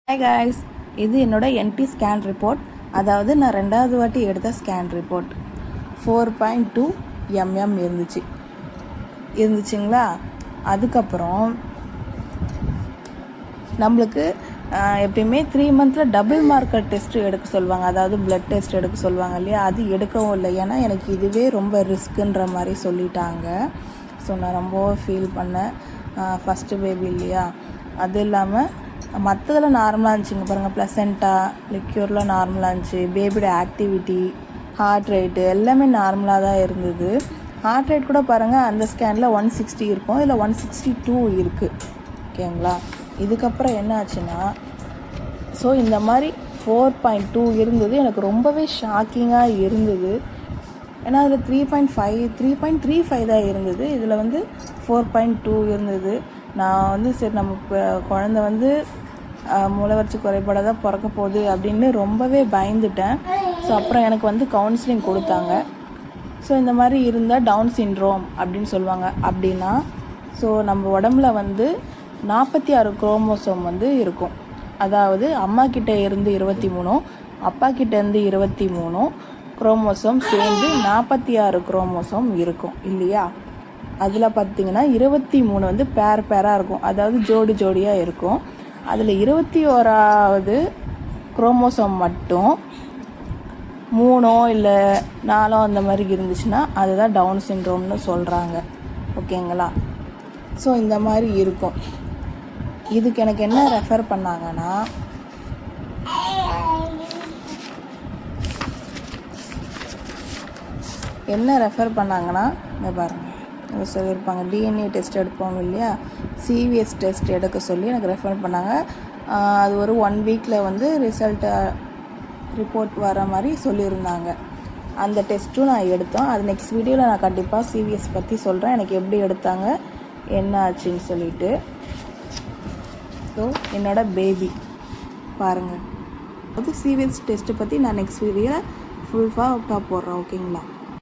Hi guys, இது என்னோட NT scan report. அதாவது நான் 2வது வாட்டி எடுத்த ஸ்கேன் ரிப்போர்ட். 4.2 mm இருந்துச்சுங்களா. அதுக்கப்புறம் நம்மளுக்கு எப்பயுமே 3 months டபுள் மார்க்கர் டெஸ்ட் எடுக்க சொல்லுவாங்க. அதாவது பிளட் டெஸ்ட் எடுக்க சொல்லுவாங்க இல்லையா, அது எடுக்கவும் இல்லை. ஏன்னா எனக்கு இதுவே ரொம்ப ரிஸ்க்குன்ற மாதிரி சொல்லிட்டாங்க. ஸோ நான் ரொம்ப ஃபீல் பண்ணேன். ஃபஸ்ட்டு பேபி இல்லையா, அது இல்லாமல் மற்றதெல்லாம் நார்மலாக இருந்துச்சுங்க. பாருங்கள், ப்ளசண்டா லிக்யூரில் நார்மலாக இருந்துச்சு. பேபியோட ஆக்டிவிட்டி, ஹார்ட் ரேட்டு எல்லாமே நார்மலாக தான் இருந்தது. ஹார்ட் ரேட் கூட பாருங்கள், அந்த ஸ்கேனில் 160 இருக்கும், இதில் 162 இருக்குது. ஓகேங்களா. இதுக்கப்புறம் என்ன ஆச்சுன்னா, ஸோ இந்த மாதிரி 4.2 இருந்தது. எனக்கு ரொம்பவே ஷாக்கிங்காக இருந்தது. ஏன்னா அதில் 3.35 தான் இருந்தது, இதில் 4.2 இருந்தது. நான் சரி நம்ம குழந்தை மூளைவளர்ச்சி குறைபாடாக தான் பிறக்க போகுது அப்படின்னு ரொம்பவே பயந்துட்டேன். ஸோ அப்புறம் எனக்கு கவுன்சிலிங் கொடுத்தாங்க. ஸோ இந்த மாதிரி இருந்தால் டவுன் சிண்ட்ரோம் அப்படின்னு சொல்லுவாங்க. அப்படின்னா ஸோ நம்ம உடம்புல 46 குரோமோசோம் இருக்கும். அதாவது அம்மா கிட்ட இருந்து 23, அப்பா கிட்ட இருந்து 23 குரோமோசோம் சேர்ந்து 46 குரோமோசோம் இருக்கும் இல்லையா. அதில் பார்த்திங்கன்னா 23 பேராக இருக்கும், அதாவது ஜோடியாக இருக்கும். அதில் 21வது குரோமோசோம் மட்டும் 3 இல்லை 4 அந்த மாதிரி இருந்துச்சுன்னா அதுதான் டவுன் சிண்ட்ரோம்னு சொல்கிறாங்க. ஓகேங்களா. ஸோ இந்த மாதிரி இருக்கும். இதுக்கு எனக்கு என்ன ரெஃபர் பண்ணாங்கன்னா, இங்கே பாருங்கள், அதை சொல்லியிருப்பாங்க. டிஎன்ஏ டெஸ்ட் எடுப்போம் இல்லையா, சிவிஎஸ் டெஸ்ட் எடுக்க சொல்லி எனக்கு ரெஃபர் பண்ணாங்க. அது ஒரு 1 வீக்கில் ரிப்போர்ட் வர மாதிரி சொல்லியிருந்தாங்க. அந்த டெஸ்ட்டும் நான் எடுத்தோம். அது நெக்ஸ்ட் வீடியோவில் நான் கண்டிப்பாக சிவிஎஸ் பற்றி சொல்கிறேன், எனக்கு எப்படி எடுத்தாங்க என்ன ஆச்சுன்னு சொல்லிட்டு. ஸோ என்னோடய பேபி பாருங்கள். அது சிவிஎஸ் டெஸ்ட்டு பற்றி நான் நெக்ஸ்ட் வீடியோவில் ஃபுல்லாக போடுறேன். ஓகேங்களா.